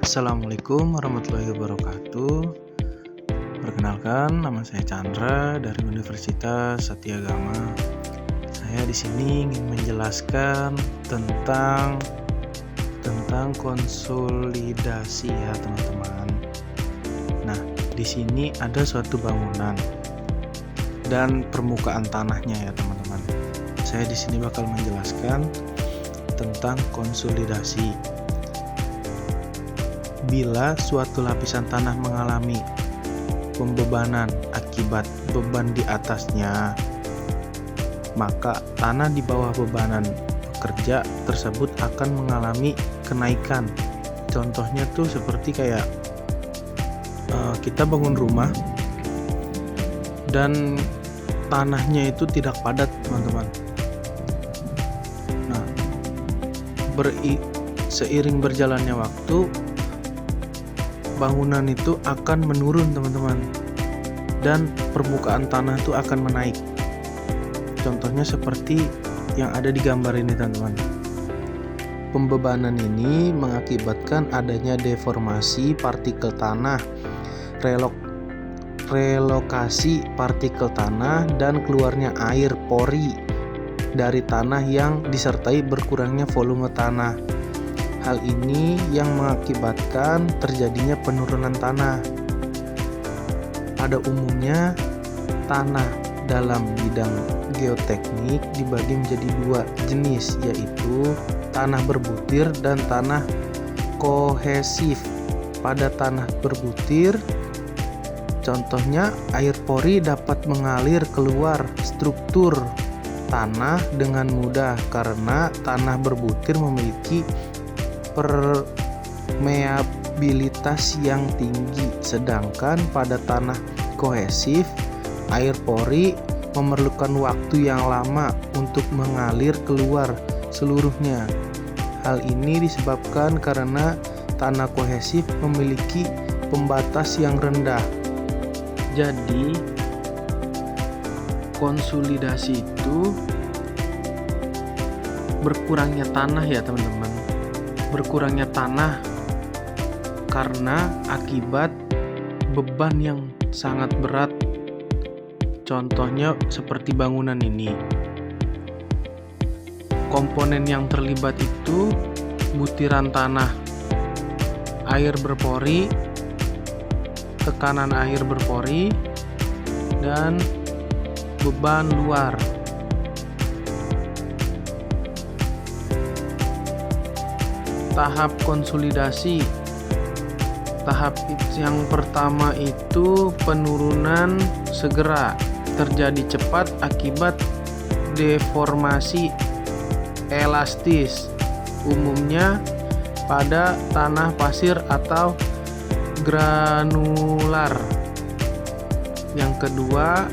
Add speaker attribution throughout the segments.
Speaker 1: Assalamualaikum warahmatullahi wabarakatuh. Perkenalkan, nama saya Chandra dari Universitas Satyagama. Saya di sini ingin menjelaskan tentang konsolidasi ya teman-teman. Nah, di sini ada suatu bangunan dan permukaan tanahnya ya teman-teman. Saya di sini bakal menjelaskan tentang konsolidasi. Bila suatu lapisan tanah mengalami pembebanan akibat beban di atasnya, maka tanah di bawah bebanan pekerja tersebut akan mengalami kenaikan. Contohnya tuh seperti kayak kita bangun rumah dan tanahnya itu tidak padat, teman-teman. Nah, seiring berjalannya waktu, bangunan itu akan menurun teman-teman, dan permukaan tanah itu akan menaik. Contohnya seperti yang ada di gambar ini teman-teman. Pembebanan ini mengakibatkan adanya deformasi partikel tanah, relokasi partikel tanah, dan keluarnya air pori dari tanah yang disertai berkurangnya volume tanah. Hal ini yang mengakibatkan terjadinya penurunan tanah. Pada umumnya, tanah dalam bidang geoteknik dibagi menjadi dua jenis, yaitu tanah berbutir dan tanah kohesif. Pada tanah berbutir, contohnya air pori dapat mengalir keluar struktur tanah dengan mudah karena tanah berbutir memiliki permeabilitas yang tinggi, sedangkan pada tanah kohesif air pori memerlukan waktu yang lama untuk mengalir keluar seluruhnya. Hal ini disebabkan karena tanah kohesif memiliki pembatas yang rendah. Jadi konsolidasi itu berkurangnya tanah ya teman-teman. Berkurangnya tanah karena akibat beban yang sangat berat. Contohnya seperti bangunan ini. Komponen yang terlibat itu butiran tanah, air berpori, tekanan air berpori, dan beban luar. Tahap konsolidasi. Tahap yang pertama itu penurunan segera, terjadi cepat akibat deformasi elastis, umumnya pada tanah pasir atau granular. Yang kedua,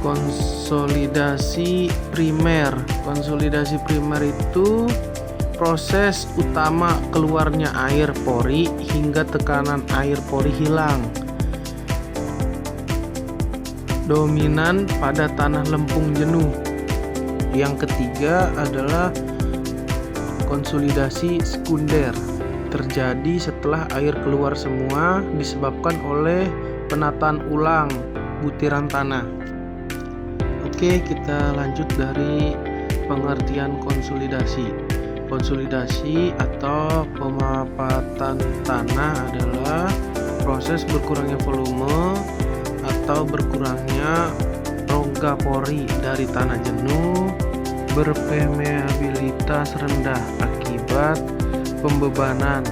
Speaker 1: konsolidasi primer. Konsolidasi primer itu proses utama keluarnya air pori hingga tekanan air pori hilang. Dominan pada tanah lempung jenuh. Yang ketiga adalah konsolidasi sekunder. Terjadi setelah air keluar semua disebabkan oleh penataan ulang butiran tanah. Oke, kita lanjut dari pengertian konsolidasi. Konsolidasi atau pemapatan tanah adalah proses berkurangnya volume atau berkurangnya rongga pori dari tanah jenuh berpermeabilitas rendah akibat pembebanan.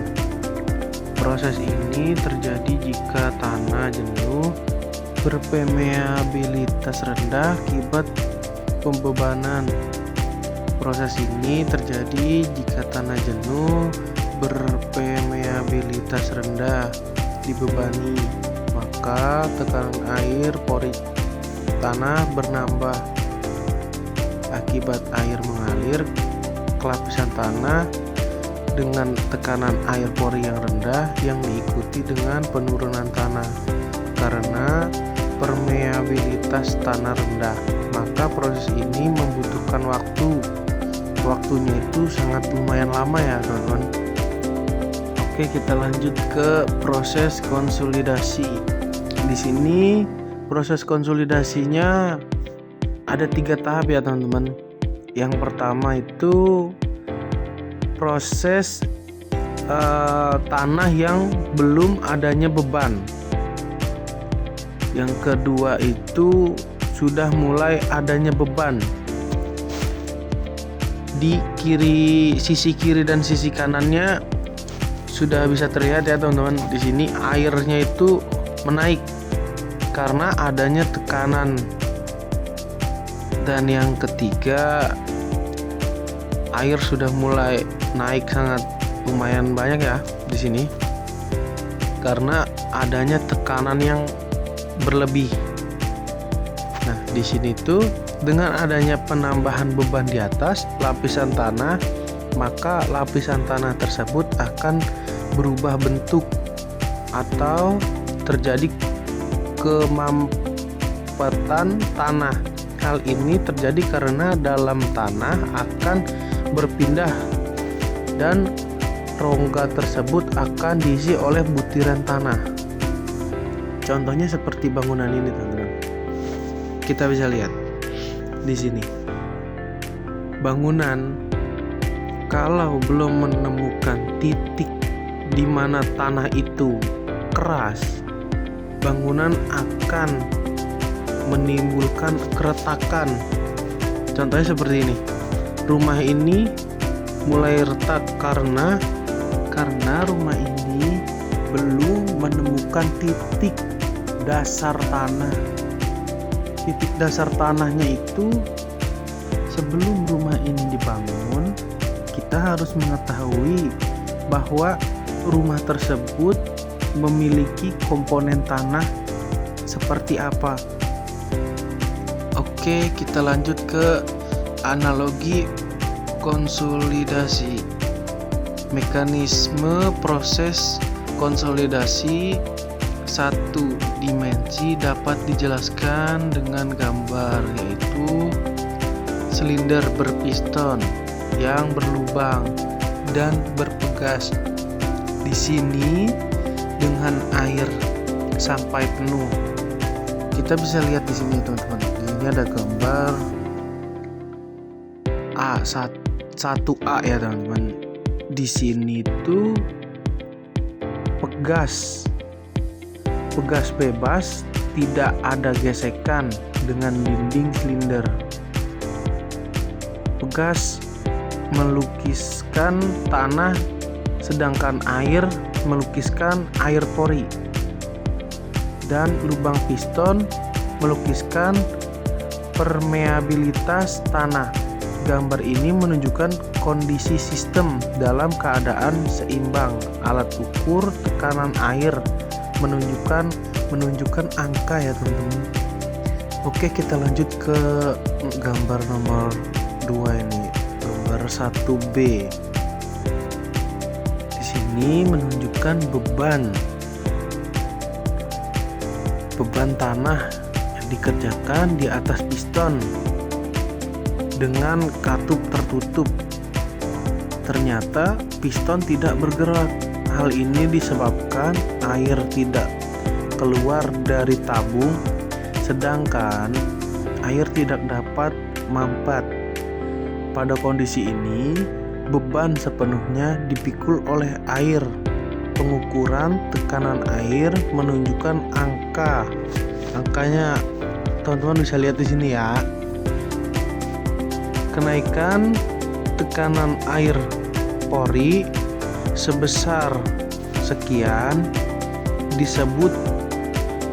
Speaker 1: Proses ini terjadi jika tanah jenuh berpermeabilitas rendah akibat pembebanan. Proses ini terjadi jika tanah jenuh berpermeabilitas rendah dibebani, maka tekanan air pori tanah bernambah. Akibat air mengalir ke lapisan tanah dengan tekanan air pori yang rendah yang diikuti dengan penurunan tanah. Karena permeabilitas tanah rendah, maka proses ini membutuhkan waktu. Waktunya itu sangat lumayan lama ya teman-teman. Oke, kita lanjut ke proses konsolidasi. Di sini proses konsolidasinya ada 3 tahap ya teman-teman. Yang pertama itu proses tanah yang belum adanya beban. Yang kedua itu sudah mulai adanya beban. Di sisi kiri dan sisi kanannya sudah bisa terlihat ya teman-teman. Di sini airnya itu menaik karena adanya tekanan. Dan yang ketiga, air sudah mulai naik sangat lumayan banyak ya di sini karena adanya tekanan yang berlebih. Nah, di sini tuh dengan adanya penambahan beban di atas lapisan tanah, maka lapisan tanah tersebut akan berubah bentuk atau terjadi kemampatan tanah. Hal ini terjadi karena dalam tanah akan berpindah dan rongga tersebut akan diisi oleh butiran tanah. Contohnya seperti bangunan ini, teman-teman. Kita bisa lihat di sini. Bangunan kalau belum menemukan titik di mana tanah itu keras, bangunan akan menimbulkan keretakan. Contohnya seperti ini. Rumah ini mulai retak karena rumah ini belum menemukan titik dasar tanah. Titik dasar tanahnya itu sebelum rumah ini dibangun, kita harus mengetahui bahwa rumah tersebut memiliki komponen tanah seperti apa. Oke, kita lanjut ke analogi konsolidasi. Mekanisme proses konsolidasi satu dimensi dapat dijelaskan dengan gambar, yaitu silinder berpiston yang berlubang dan berpegas. Di sini dengan air sampai penuh. Kita bisa lihat di sini teman-teman. Ini ada gambar A1A ya teman-teman. Di sini tuh pegas bebas, tidak ada gesekan dengan dinding silinder. Pegas melukiskan tanah, sedangkan air melukiskan air pori. Dan lubang piston melukiskan permeabilitas tanah. Gambar ini menunjukkan kondisi sistem dalam keadaan seimbang. Alat ukur tekanan air menunjukkan angka ya teman-teman. Oke, kita lanjut ke gambar nomor 2 ini. Gambar 1B. Di sini menunjukkan beban tanah yang dikerjakan di atas piston dengan katup tertutup. Ternyata piston tidak bergerak. Hal ini disebabkan air tidak keluar dari tabung, sedangkan air tidak dapat mampat. Pada kondisi ini, beban sepenuhnya dipikul oleh air. Pengukuran tekanan air menunjukkan angkanya teman-teman bisa lihat di sini ya. Kenaikan tekanan air pori sebesar sekian disebut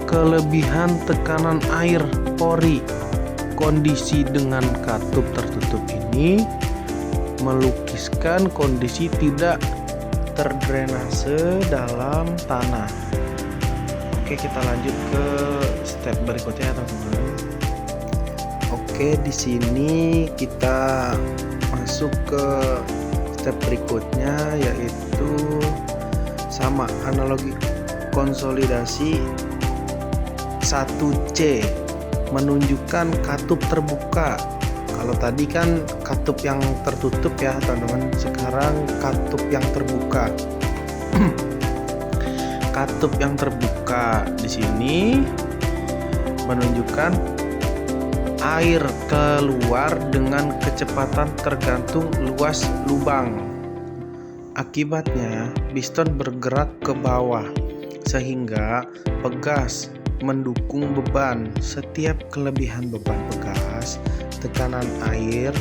Speaker 1: kelebihan tekanan air pori. Kondisi dengan katup tertutup ini melukiskan kondisi tidak terdrainase dalam tanah. Oke, kita lanjut ke step berikutnya teman-teman. Oke, di sini kita masuk ke step berikutnya, yaitu sama analogi konsolidasi 1C, menunjukkan katup terbuka. Kalau tadi kan katup yang tertutup ya teman-teman, sekarang katup yang terbuka. katup yang terbuka di sini menunjukkan air keluar dengan kecepatan tergantung luas lubang. Akibatnya, piston bergerak ke bawah sehingga pegas mendukung beban. Setiap kelebihan beban pegas, tekanan air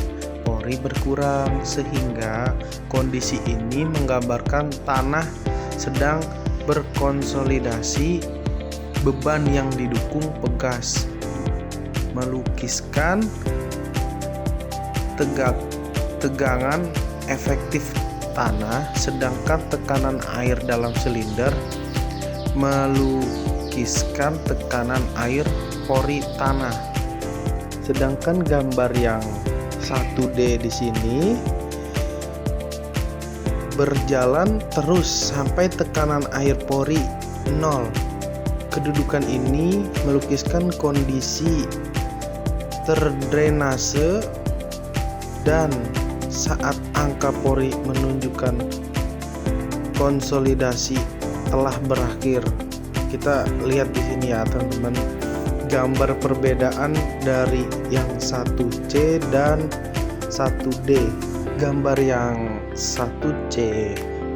Speaker 1: pori berkurang, sehingga kondisi ini menggambarkan tanah sedang berkonsolidasi beban yang didukung pegas, melukiskan tegangan efektif tanah, sedangkan tekanan air dalam silinder melukiskan tekanan air pori tanah. Sedangkan gambar yang 1D di sini berjalan terus sampai tekanan air pori 0. Kedudukan ini melukiskan kondisi terdrainase, dan saat angka pori menunjukkan konsolidasi telah berakhir. Kita lihat di sini ya teman-teman, gambar perbedaan dari yang 1C dan 1D. Gambar yang 1C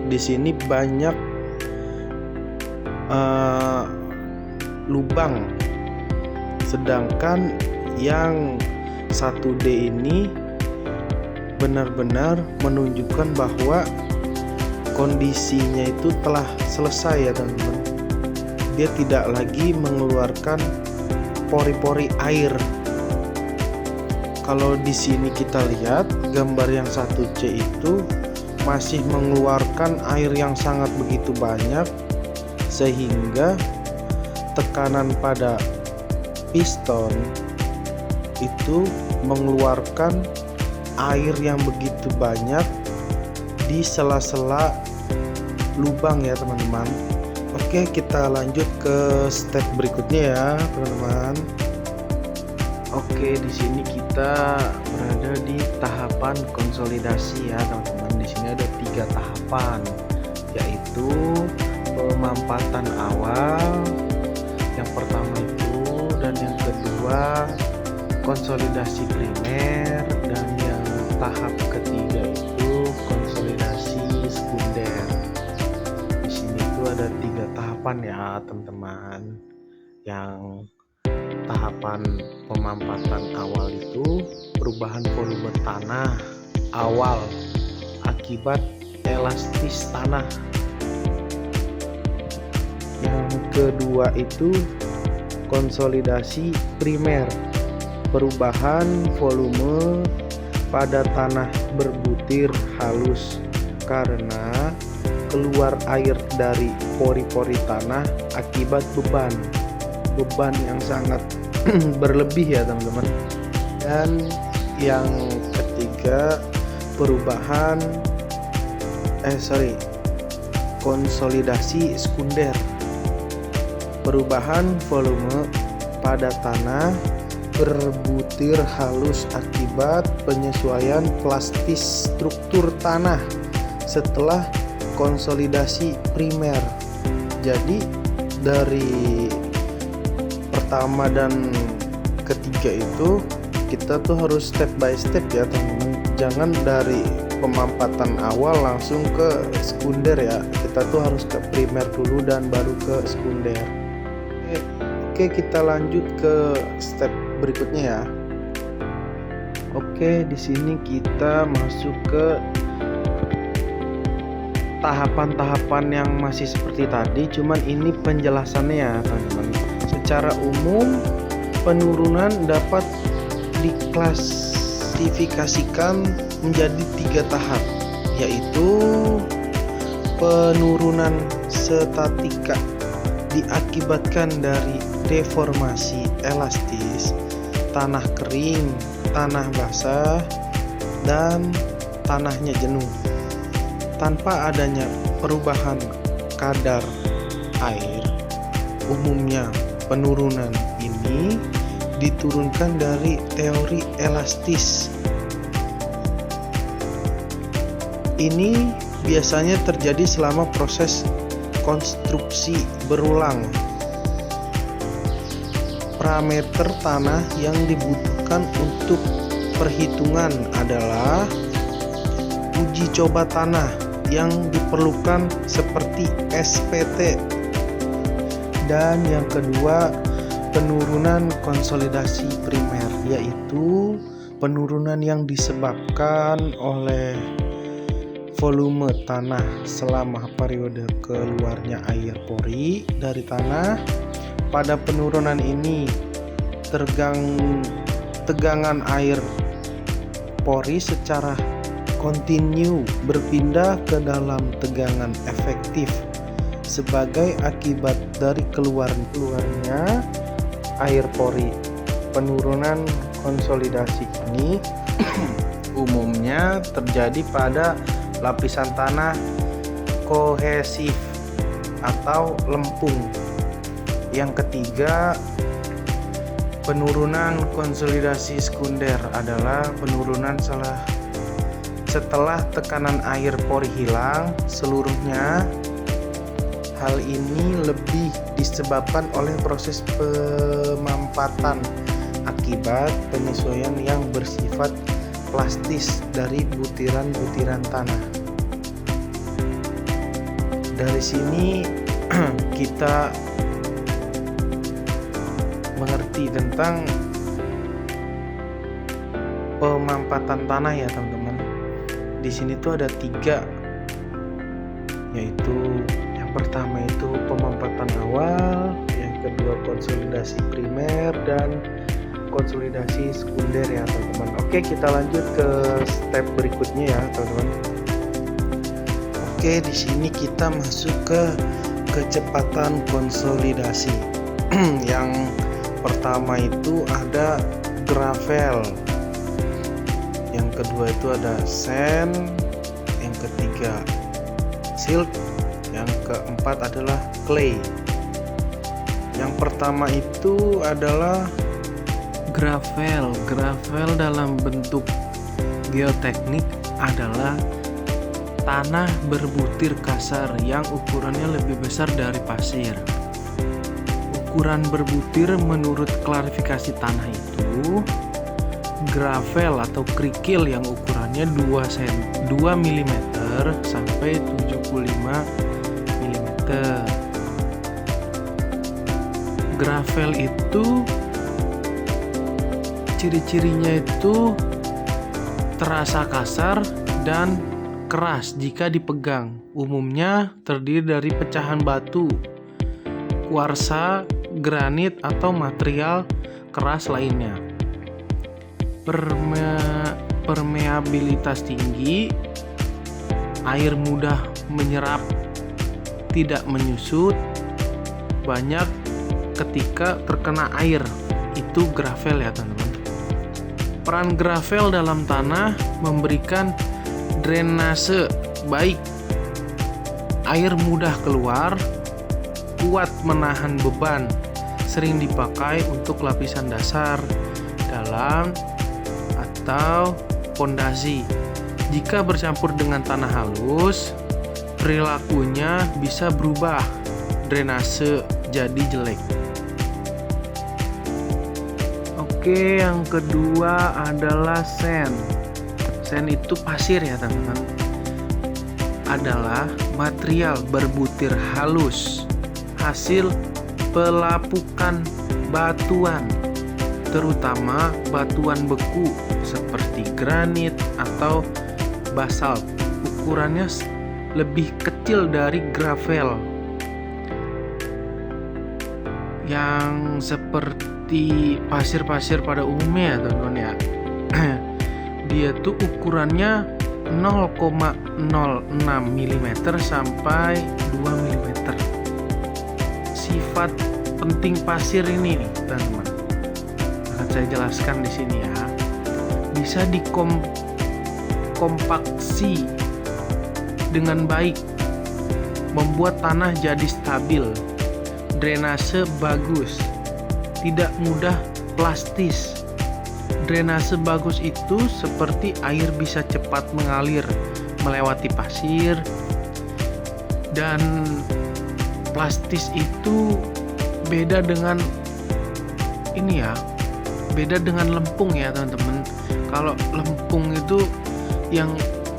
Speaker 1: di sini banyak lubang, sedangkan yang 1D ini benar-benar menunjukkan bahwa kondisinya itu telah selesai ya teman-teman. Dia tidak lagi mengeluarkan pori-pori air. Kalau di sini kita lihat gambar yang 1C itu masih mengeluarkan air yang sangat begitu banyak, sehingga tekanan pada piston itu mengeluarkan air yang begitu banyak di sela-sela lubang ya teman-teman. Oke, kita lanjut ke step berikutnya ya teman-teman. Oke, di sini kita berada di tahapan konsolidasi ya teman-teman. Di sini ada 3 tahapan, yaitu pemampatan awal yang pertama itu, dan yang kedua konsolidasi primer, dan yang tahap ketiga itu konsolidasi sekunder. Di sini tuh ada 3 tahapan ya teman-teman. Yang tahapan pemampatan awal itu perubahan volume tanah awal akibat elastis tanah. Yang kedua itu konsolidasi primer, perubahan volume pada tanah berbutir halus karena keluar air dari pori-pori tanah akibat beban yang sangat berlebih ya teman-teman. Dan yang ketiga konsolidasi sekunder, perubahan volume pada tanah berbutir halus akibat penyesuaian plastis struktur tanah setelah konsolidasi primer. Jadi dari pertama dan ketiga itu kita tuh harus step by step ya teman-teman. Jangan dari pemampatan awal langsung ke sekunder ya. Kita tuh harus ke primer dulu dan baru ke sekunder. Oke, kita lanjut ke step berikutnya ya. Oke, di sini kita masuk ke tahapan-tahapan yang masih seperti tadi, cuman ini penjelasannya ya teman-teman. Secara umum penurunan dapat diklasifikasikan menjadi 3 tahap, yaitu penurunan statika diakibatkan dari deformasi elastis, tanah kering, tanah basah, dan tanahnya jenuh. Tanpa adanya perubahan kadar air, umumnya penurunan ini diturunkan dari teori elastis. Ini biasanya terjadi selama proses konstruksi berulang. Parameter tanah yang dibutuhkan untuk perhitungan adalah uji coba tanah yang diperlukan seperti SPT. Dan yang kedua, penurunan konsolidasi primer, yaitu penurunan yang disebabkan oleh volume tanah selama periode keluarnya air pori dari tanah. Pada penurunan ini tegangan air pori secara kontinu berpindah ke dalam tegangan efektif sebagai akibat dari keluarnya air pori. Penurunan konsolidasi ini umumnya terjadi pada lapisan tanah kohesif atau lempung. Yang ketiga, penurunan konsolidasi sekunder adalah penurunan setelah tekanan air pori hilang seluruhnya. Hal ini lebih disebabkan oleh proses pemampatan akibat penyesuaian yang bersifat plastis dari butiran-butiran tanah. Dari sini kita mengerti tentang pemampatan tanah ya teman-teman. Di sini tuh ada 3, yaitu yang pertama itu pemampatan awal, yang kedua konsolidasi primer, dan konsolidasi sekunder ya teman-teman. Oke, kita lanjut ke step berikutnya ya teman-teman. Oke, di sini kita masuk ke kecepatan konsolidasi. Yang pertama itu ada gravel, yang kedua itu ada sand, yang ketiga silt, yang keempat adalah clay. Yang pertama itu adalah gravel. Gravel dalam bentuk geoteknik adalah tanah berbutir kasar yang ukurannya lebih besar dari pasir. Ukuran berbutir menurut klarifikasi tanah itu, gravel atau kerikil yang ukurannya 2 mm sampai 75 mm. Gravel itu ciri-cirinya itu terasa kasar dan keras jika dipegang. Umumnya terdiri dari pecahan batu, kuarsa, granit atau material keras lainnya. Permeabilitas tinggi, air mudah menyerap, tidak menyusut, banyak ketika terkena air. Itu gravel ya teman-teman. Peran gravel dalam tanah memberikan drainase baik, air mudah keluar, kuat menahan beban, sering dipakai untuk lapisan dasar, dalam, atau pondasi. Jika bercampur dengan tanah halus, perilakunya bisa berubah, drainase jadi jelek. Oke, yang kedua adalah sand. Sand itu pasir ya teman-teman. Adalah material berbutir halus hasil pelapukan batuan, terutama batuan beku seperti granit atau basalt. Ukurannya lebih kecil dari gravel yang seperti pasir-pasir pada umumnya ya teman-teman ya. Dia tuh ukurannya 0,06 mm sampai 2 mm. Sifat penting pasir ini nih teman-teman, akan saya jelaskan di sini ya. Bisa dikompaksi dengan baik, membuat tanah jadi stabil, drainase bagus, tidak mudah plastis. Drainase bagus itu seperti air bisa cepat mengalir melewati pasir dan plastis itu beda dengan beda dengan lempung ya teman-teman. Kalau lempung itu yang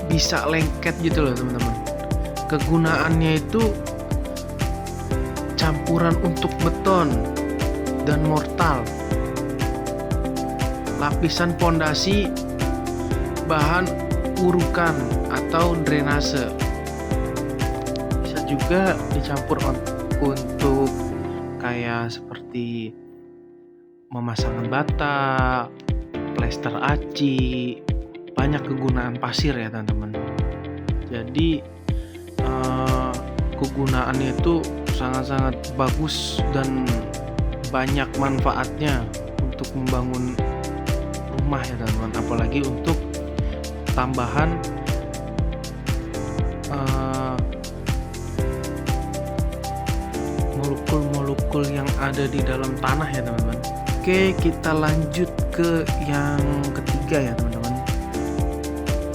Speaker 1: bisa lengket gitu loh teman-teman. Kegunaannya itu campuran untuk beton dan mortal, lapisan pondasi, bahan urukan atau drainase. Bisa juga dicampur untuk kayak seperti memasang bata, plester aci, banyak kegunaan pasir ya teman-teman. Jadi kegunaannya itu sangat-sangat bagus dan banyak manfaatnya untuk membangun rumah ya teman-teman, apalagi untuk tambahan molekul-molekul yang ada di dalam tanah ya teman-teman. Oke, kita lanjut ke yang ketiga ya teman-teman.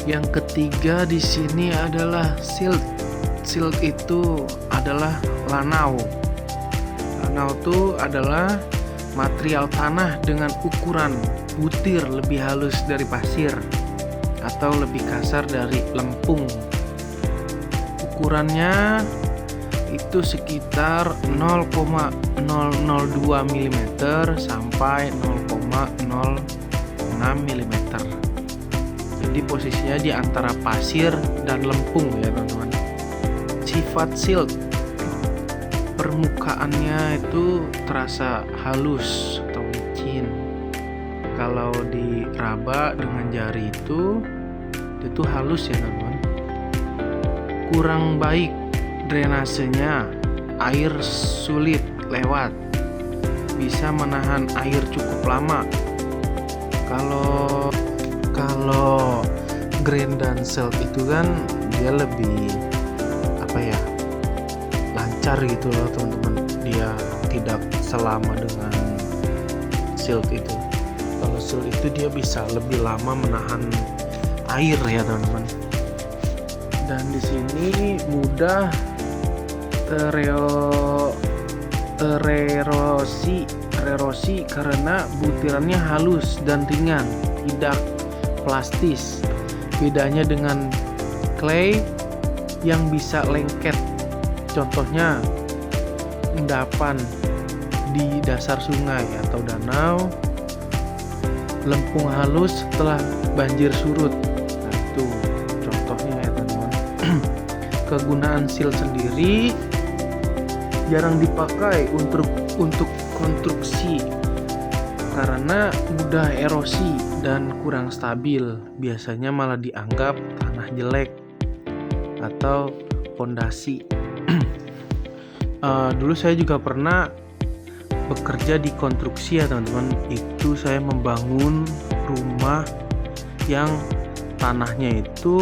Speaker 1: Yang ketiga di sini adalah silt. Silt itu adalah lanau. Lanau itu adalah material tanah dengan ukuran butir lebih halus dari pasir atau lebih kasar dari lempung. Ukurannya itu sekitar 0,002 mm sampai 0,06 mm. Jadi posisinya di antara pasir dan lempung ya teman-teman. Sifat silt, permukaannya itu terasa halus atau licin. Kalau diraba dengan jari itu halus ya teman-teman. Kurang baik drainasenya, air sulit lewat, bisa menahan air cukup lama. Kalau grain dan silt itu kan dia lebih lancar gitu loh teman-teman, dia tidak selama dengan silt itu. Kalau silt itu dia bisa lebih lama menahan air ya teman-teman. Dan di sini mudah tererosi karena butirannya halus dan ringan, tidak plastis. Bedanya dengan clay yang bisa lengket. Contohnya endapan di dasar sungai atau danau, lempung halus setelah banjir surut. Nah, itu contohnya ya teman-teman. Kegunaan silt sendiri jarang dipakai untuk konstruksi karena mudah erosi dan kurang stabil. Biasanya malah dianggap tanah jelek atau pondasi. Dulu saya juga pernah bekerja di konstruksi ya teman-teman. Itu saya membangun rumah yang tanahnya itu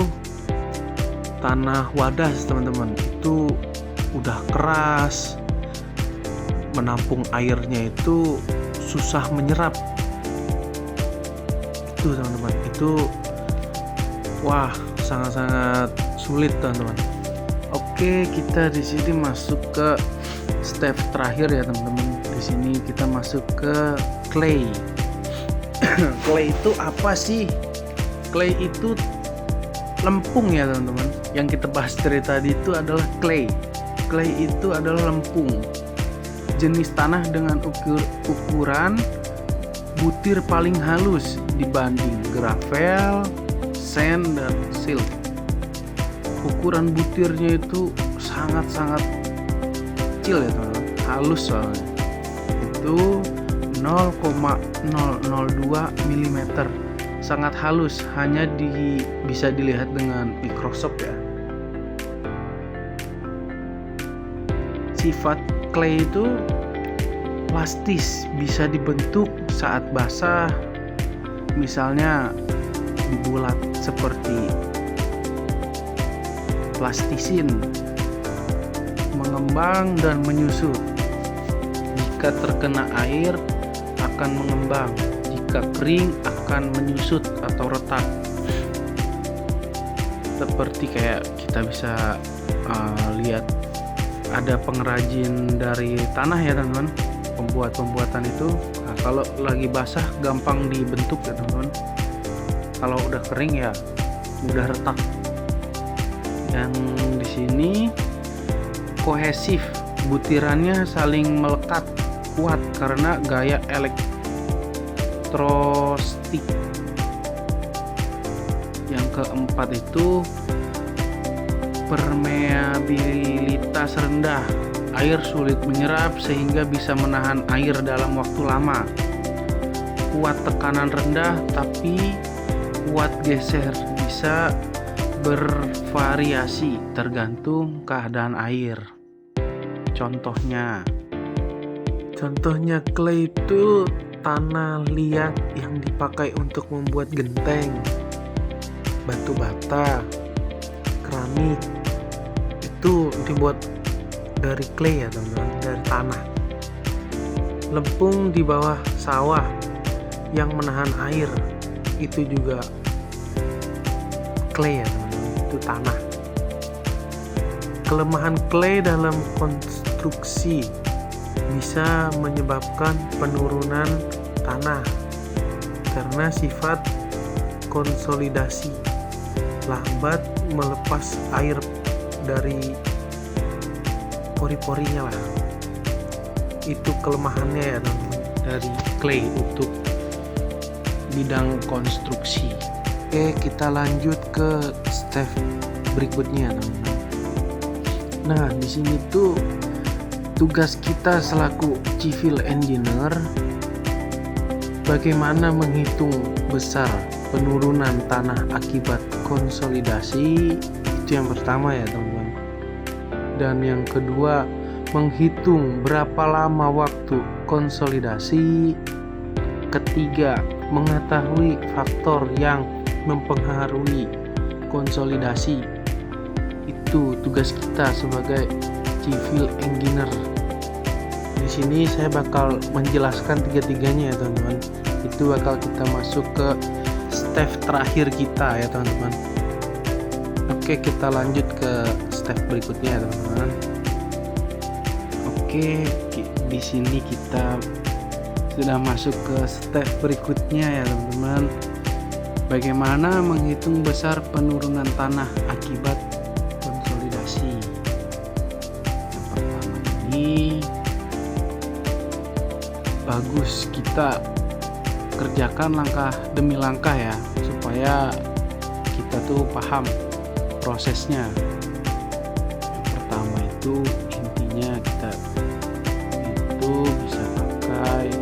Speaker 1: tanah wadas teman-teman. Itu udah keras, menampung airnya itu susah menyerap. Itu teman-teman, itu sangat-sangat sulit teman-teman. Oke, kita di sini masuk ke step terakhir ya teman-teman. Di sini kita masuk ke clay. Clay itu apa sih? Clay itu lempung ya teman-teman. Yang kita bahas dari tadi itu adalah clay. Clay itu adalah lempung, jenis tanah dengan ukuran butir paling halus dibanding gravel, sand, dan silt. Ukuran butirnya itu sangat-sangat kecil ya teman-teman, halus soalnya. Itu 0,002 mm, sangat halus, hanya bisa dilihat dengan mikroskop ya. Sifat clay itu plastis, bisa dibentuk saat basah, misalnya dibulat seperti plastisin, mengembang dan menyusut. Jika terkena air akan mengembang, jika kering akan menyusut atau retak. Seperti kayak kita bisa lihat ada pengrajin dari tanah ya teman-teman, pembuatan itu. Nah, kalau lagi basah gampang dibentuk ya teman-teman, kalau udah kering ya mudah retak. Dan di sini kohesif, butirannya saling melekat kuat karena gaya elektrostik. Yang keempat itu permeabilitas rendah, air sulit menyerap sehingga bisa menahan air dalam waktu lama. Kuat tekanan rendah tapi kuat geser, bisa bervariasi tergantung keadaan air. Contohnya clay itu tanah liat yang dipakai untuk membuat genteng, batu bata, keramik itu dibuat dari clay ya teman-teman, dari tanah. Lempung di bawah sawah yang menahan air itu juga clay ya teman-teman, itu tanah. Kelemahan clay dalam konstruksi bisa menyebabkan penurunan tanah karena sifat konsolidasi, lambat melepas air dari pori-porinya lah. Itu kelemahannya ya teman-teman dari clay untuk bidang konstruksi. Oke, kita lanjut ke step berikutnya teman-teman. Nah, di sini tuh tugas kita selaku civil engineer bagaimana menghitung besar penurunan tanah akibat konsolidasi, itu yang pertama ya teman-teman. Dan yang kedua, menghitung berapa lama waktu konsolidasi. Ketiga, mengetahui faktor yang mempengaruhi konsolidasi. Itu tugas kita sebagai civil engineer. Di sini saya bakal menjelaskan tiga-tiganya ya teman-teman. Itu bakal kita masuk ke step terakhir kita ya teman-teman. Oke, kita lanjut ke step berikutnya ya teman-teman. Oke, di sini kita sudah masuk ke step berikutnya ya teman-teman. Bagaimana menghitung besar penurunan tanah akibat konsolidasi. Yang pertama ini bagus kita kerjakan langkah demi langkah ya, supaya kita tuh paham prosesnya. Yang pertama itu intinya kita itu bisa pakai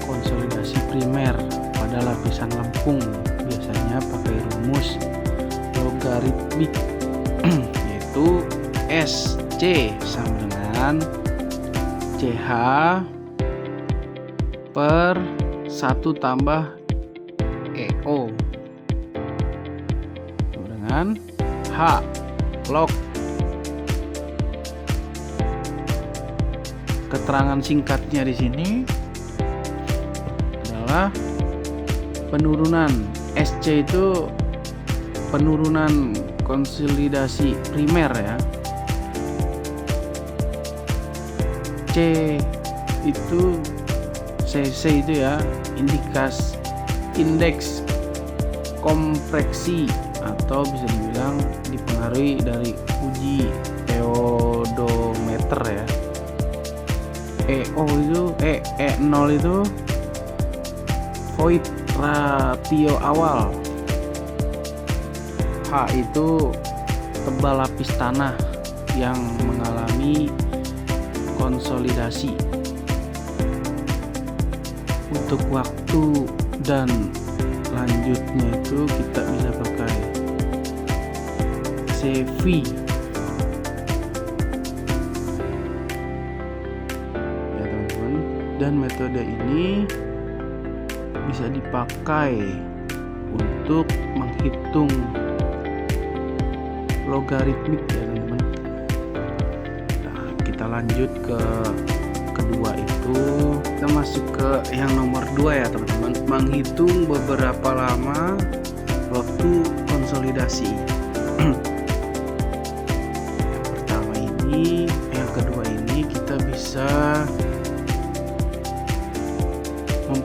Speaker 1: konsolidasi primer pada lapisan lempung, biasanya pakai rumus logaritmik yaitu SC sama dengan CH per 1 tambah EO sama dengan H log. Keterangan singkatnya di sini adalah penurunan SC itu penurunan konsolidasi primer ya. C itu CC itu ya indeks kompreksi, atau bisa dibilang dipengaruhi dari uji teodometer ya. EO itu E0 itu void ratio awal. H itu tebal lapis tanah yang mengalami konsolidasi. Untuk waktu dan lanjutnya itu kita bisa pakai CV ya teman-teman. Dan metode ini bisa dipakai untuk menghitung logaritmik ya teman-teman. Nah, kita lanjut ke kedua itu, kita masuk ke yang nomor 2 ya teman-teman, menghitung beberapa lama waktu konsolidasi. Yang pertama ini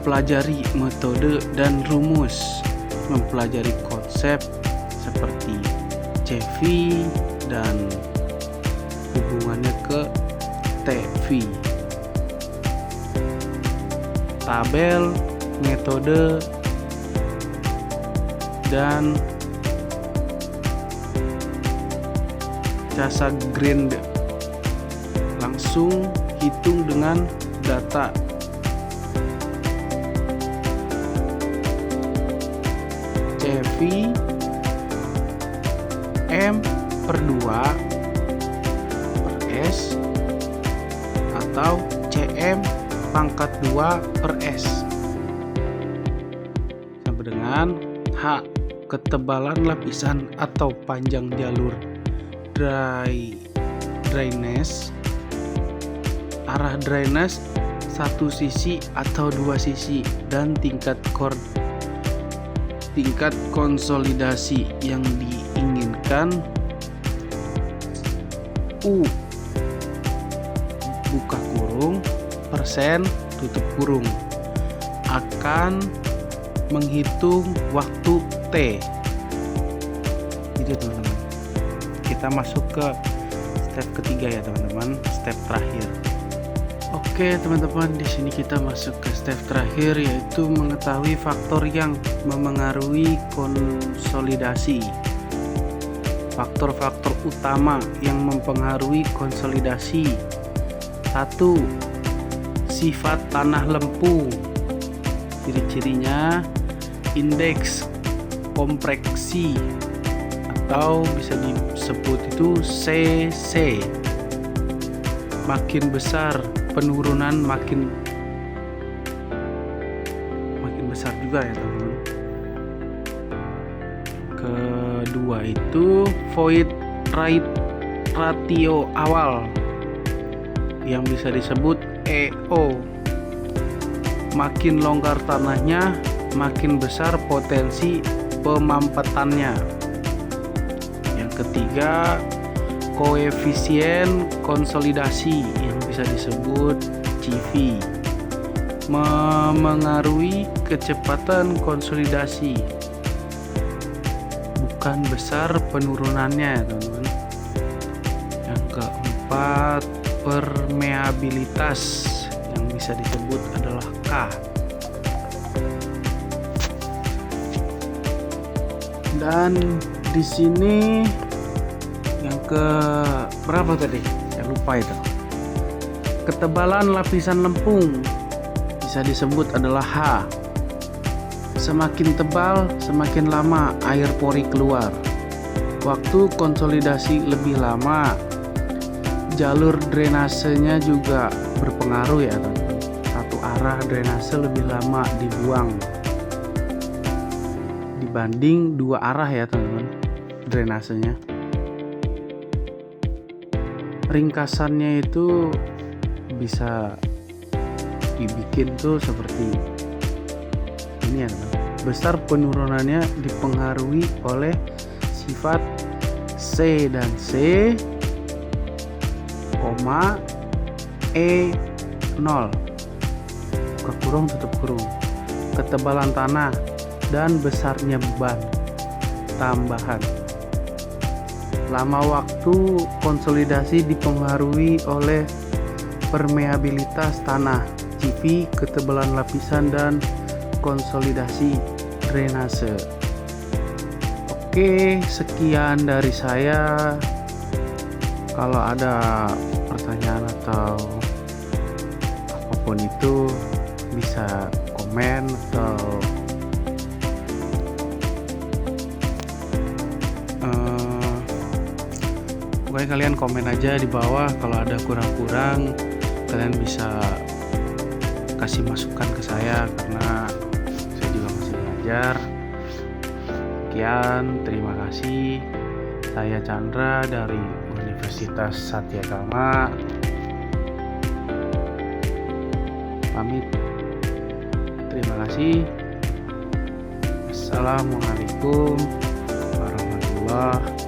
Speaker 1: mempelajari metode dan rumus, mempelajari konsep seperti CV dan hubungannya ke TV, tabel, metode, dan jasa grind. Langsung hitung dengan data. CV M/2 per S atau CM pangkat 2 per S sama dengan H, ketebalan lapisan atau panjang jalur dryness, arah dryness satu sisi atau dua sisi, dan tingkat konsolidasi yang diinginkan. U buka kurung persen tutup kurung akan menghitung waktu T. Itu teman-teman. Kita masuk ke step ketiga ya teman-teman, step terakhir. Oke teman-teman, di sini kita masuk ke step terakhir, yaitu mengetahui faktor yang memengaruhi konsolidasi. Faktor-faktor utama yang mempengaruhi konsolidasi. 1. Sifat tanah lempung. Ciri-cirinya indeks kompreksi atau bisa disebut itu CC. Makin besar penurunan makin besar juga ya teman-teman. Kedua itu void ratio awal yang bisa disebut EO. Makin longgar tanahnya, makin besar potensi pemampatannya. Yang ketiga, koefisien konsolidasi yang bisa disebut CV, memengaruhi kecepatan konsolidasi, bukan besar penurunannya teman-teman. Yang keempat, permeabilitas yang bisa disebut adalah K. Dan di sini yang ke berapa tadi? Saya lupa itu. Ketebalan lapisan lempung bisa disebut adalah H. Semakin tebal, semakin lama air pori keluar. Waktu konsolidasi lebih lama. Jalur drainasenya juga berpengaruh ya teman-teman. Satu arah drainase lebih lama dibuang dibanding dua arah ya teman-teman drainasenya. Ringkasannya itu bisa dibikin tuh seperti ini ya teman. Besar penurunannya dipengaruhi oleh sifat C dan C, E0, buka kurung tutup kurung, ketebalan tanah dan besarnya beban tambahan. Lama waktu konsolidasi dipengaruhi oleh permeabilitas tanah, CV, ketebalan lapisan, dan konsolidasi drainase. Oke, sekian dari saya. Kalau ada pertanyaan atau apapun itu bisa komen atau pokoknya kalian komen aja di bawah. Kalau ada kurang-kurang kalian bisa kasih masukan ke saya karena saya juga masih belajar. Sekian, terima kasih. Saya Chandra dari Universitas Satyagama. Pamit. Terima kasih. Assalamualaikum warahmatullahi